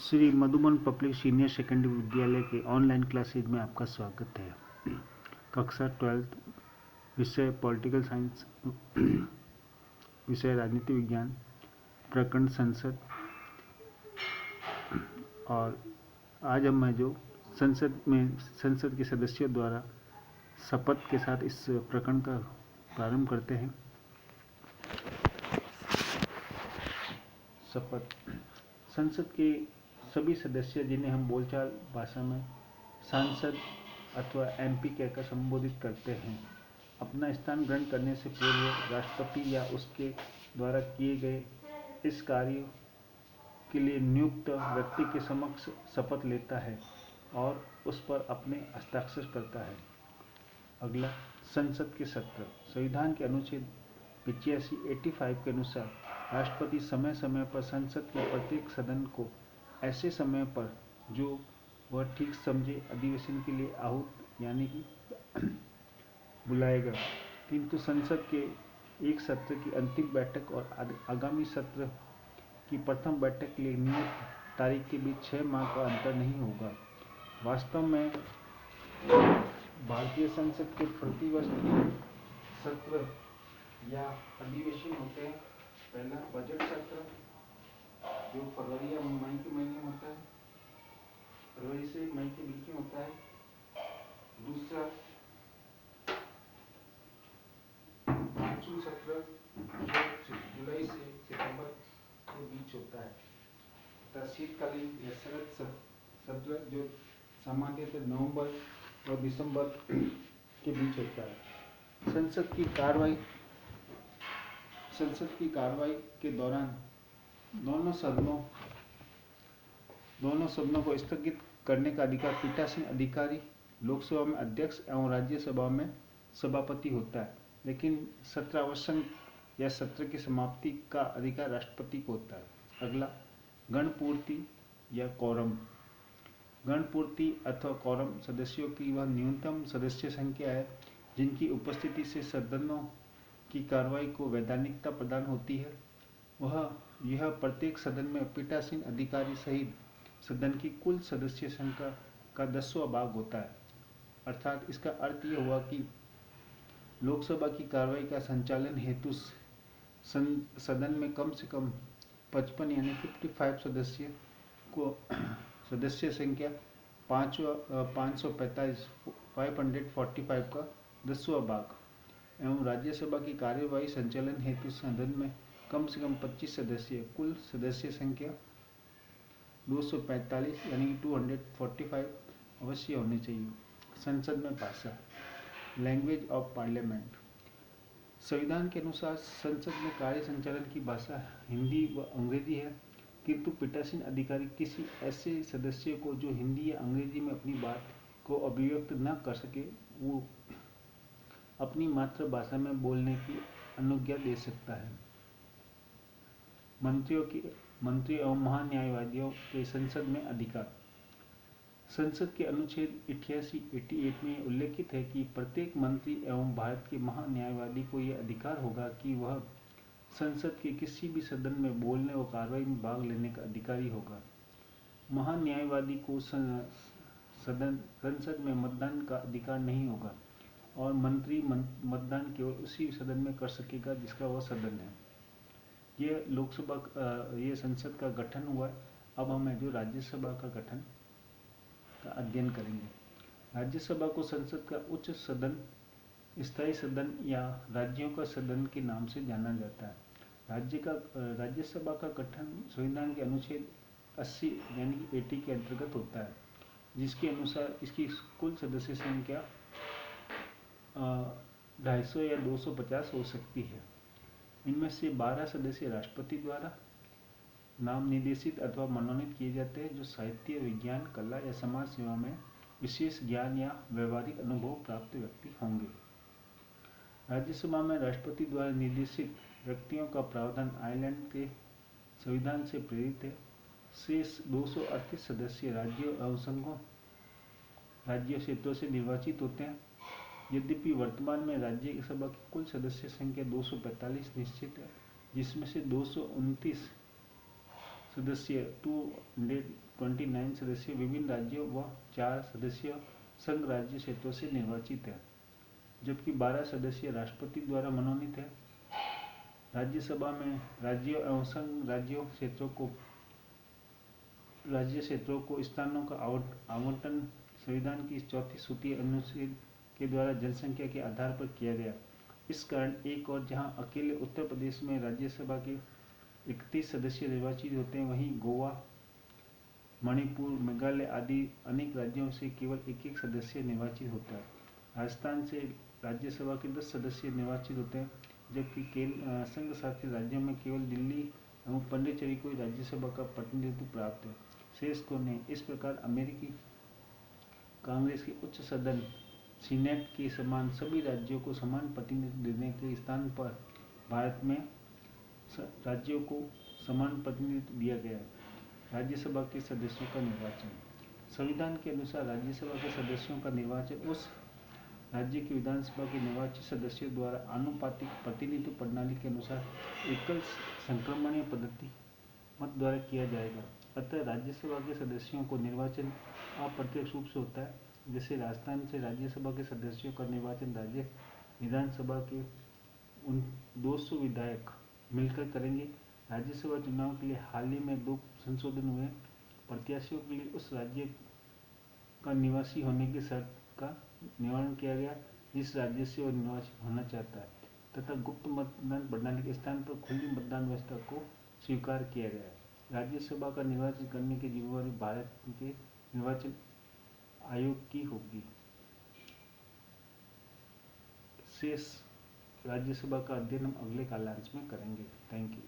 Shri Madhuban public senior secondary विद्यालय के online classes में आपका स्वागत है। कक्षा 12 विषय पॉलिटिकल साइंस, विषय राजनीति विज्ञान, प्रकरण संसद। और आज मैं जो संसद के सदस्यों द्वारा शपथ के साथ इस प्रकरण का प्रारंभ करते हैं। शपथ। संसद के सभी सदस्य, जिन्हें हम बोलचाल भाषा में सांसद अथवा एमपी कहकर संबोधित करते हैं, अपना स्थान ग्रहण करने से पूर्व राष्ट्रपति या उसके द्वारा किए गए इस कार्य के लिए नियुक्त व्यक्ति के समक्ष शपथ लेता है और उस पर अपने हस्ताक्षर करता है। अगला, संसद के सत्र। संविधान के अनुच्छेद 85 के अनुसार राष्ट्रपति समय समय पर संसद के प्रत्येक सदन को ऐसे समय पर जो वह ठीक समझे अधिवेशन के लिए आहूत यानी कि बुलाएगा, किंतु संसद के एक सत्र की अंतिम बैठक और आगामी सत्र की प्रथम बैठक के लिए नियत तारीख के बीच 6 माह का अंतर नहीं होगा। वास्तव में भारतीय संसद के प्रतिवर्ष सत्र या अधिवेशन होते हैं। पहला बजट सत्र, जो फरवरी या मई के महीने में होता है, फरवरी से मई के बीच में होता है। दूसरा मानसून सत्र, जो जुलाई से सितंबर के बीच होता है। तथा शीतकालीन या शरद सत्र, जो सामान्यतः नवंबर और दिसंबर के बीच होता है। संसद की कार्रवाई के दौरान दोनों सदनों को स्थगित करने का अधिकार पीठासीन अधिकारी लोकसभा में अध्यक्ष एवं राज्यसभा में सभापति होता है, लेकिन सत्रावसान या सत्र की समाप्ति का अधिकार राष्ट्रपति को होता है। अगला, गणपूर्ति या कोरम। गणपूर्ति अथवा कोरम सदस्यों की वह न्यूनतम सदस्य संख्या है जिनकी उपस्थिति से सदनों की कार्रवाई को वैधानिकता प्रदान होती है। यह प्रत्येक सदन में पीठासीन अधिकारी सहित सदन की कुल सदस्य संख्या का 10वां भाग होता है। अर्थात इसका अर्थ यह हुआ कि लोकसभा की कार्रवाई का संचालन हेतु सदन में कम से कम 55 यानी 55 सदस्य संख्या 545 का 10वां भाग एवं राज्यसभा की कार्यवाही संचालन हेतु सदन में कम से कम 25 सदस्य, कुल सदस्य संख्या 245 यानी 245 अवश्य होनी चाहिए। संसद में भाषा, लैंग्वेज ऑफ पार्लियामेंट। संविधान के अनुसार संसद में कार्य संचालन की भाषा हिंदी व अंग्रेजी है, किंतु पीठासीन अधिकारी किसी ऐसे सदस्य को जो हिंदी या अंग्रेजी में अपनी बात को अभिव्यक्त न कर सके, वो अपनी मातृभाषा में बोलने की अनुज्ञा दे सकता है। मंत्री एवं महान्यायवादियों के संसद में अधिकार। संसद के अनुच्छेद 88 में उल्लेखित है कि प्रत्येक मंत्री एवं भारत के महान्यायवादी को यह अधिकार होगा कि वह संसद के किसी भी सदन में बोलने व कार्रवाई में भाग लेने का अधिकारी होगा। महान्यायवादी को संसद में मतदान का अधिकार नहीं होगा और मंत्री मतदान केवल उसी सदन में कर सकेगा जिसका वह सदन है। यह संसद का गठन हुआ। अब हम जो राज्यसभा का गठन का अध्ययन करेंगे। राज्यसभा को संसद का उच्च सदन, स्थायी सदन या राज्यों का सदन के नाम से जाना जाता है। राज्यसभा का गठन संविधान के अनुच्छेद 80 यानी कि 80 के अंतर्गत होता है, जिसके अनुसार इसकी कुल सदस्य संख्या 250 या 250 हो सकती है। इनमें से 12 सदस्य राष्ट्रपति द्वारा नाम निर्देशित अथवा मनोनीत किए जाते हैं, जो साहित्य, विज्ञान, कला या समाज सेवा में विशेष ज्ञान या व्यवहारिक अनुभव प्राप्त व्यक्ति होंगे। राज्यसभा में राष्ट्रपति द्वारा निर्देशित व्यक्तियों का प्रावधान आयरलैंड के संविधान से प्रेरित है। शेष 238 सदस्य राज्यों एवं संघों राज्य क्षेत्रों से निर्वाचित होते हैं। यद्यपि वर्तमान में राज्यसभा की कुल सदस्य संख्या 245 निश्चित है, जिसमें से 229 सदस्य 229 सदस्य विभिन्न राज्यों व 4 सदस्य संघ राज्य क्षेत्रों से निर्वाचित है, जबकि 12 सदस्य राष्ट्रपति द्वारा मनोनीत है। राज्यसभा में राज्यों एवं संघ राज्य क्षेत्रों को स्थानों का आवंटन संविधान की 4वीं सूत्री अनुच्छेद के द्वारा जनसंख्या के आधार पर किया गया। इस कारण एक और जहां अकेले उत्तर प्रदेश में राज्यसभा के 31 सदस्य निर्वाचित होते हैं, वहीं गोवा, मणिपुर, मेघालय आदि अनेक राज्यों से केवल एक सदस्य निर्वाचित होता है। राजस्थान से राज्यसभा के 10 सदस्य निर्वाचित होते हैं, जबकि संघ शासित राज्यों में केवल दिल्ली एवं पुडुचेरी को राज्यसभा का प्रतिनिधित्व प्राप्त है। शेष को नहीं। इस प्रकार अमेरिकी कांग्रेस के उच्च सदन सीनेट के समान सभी राज्यों को समान प्रतिनिधित्व देने के स्थान पर भारत में राज्यों को समान प्रतिनिधित्व दिया गया है। राज्यसभा के सदस्यों का निर्वाचन। संविधान के अनुसार राज्यसभा के सदस्यों का निर्वाचन उस राज्य की विधानसभा के निर्वाचित सदस्यों द्वारा आनुपातिक प्रतिनिधित्व प्रणाली के अनुसार एकल संक्रमणीय पद्धति मत द्वारा किया जाएगा। अतः राज्यसभा के सदस्यों को निर्वाचन अप्रत्यक्ष रूप से होता है। जैसे राजस्थान से राज्यसभा के सदस्यों का निर्वाचन राज्य विधानसभा के उन 200 विधायक मिलकर करेंगे। राज्यसभा चुनाव के लिए हाल ही में 2 संशोधन हुए। प्रत्याशियों के लिए उस राज्य का निवासी होने की शर्त का निवारण किया गया जिस राज्य से वह निवासी होना चाहता है, तथा गुप्त मतदान प्रणाली के स्थान पर खुली मतदान व्यवस्था को स्वीकार किया गया है। राज्यसभा का निर्वाचन करने की जिम्मेदारी भारत के निर्वाचन आयोग की होगी। शेष राज्यसभा का अध्ययन हम अगले कालांश में करेंगे। Thank you.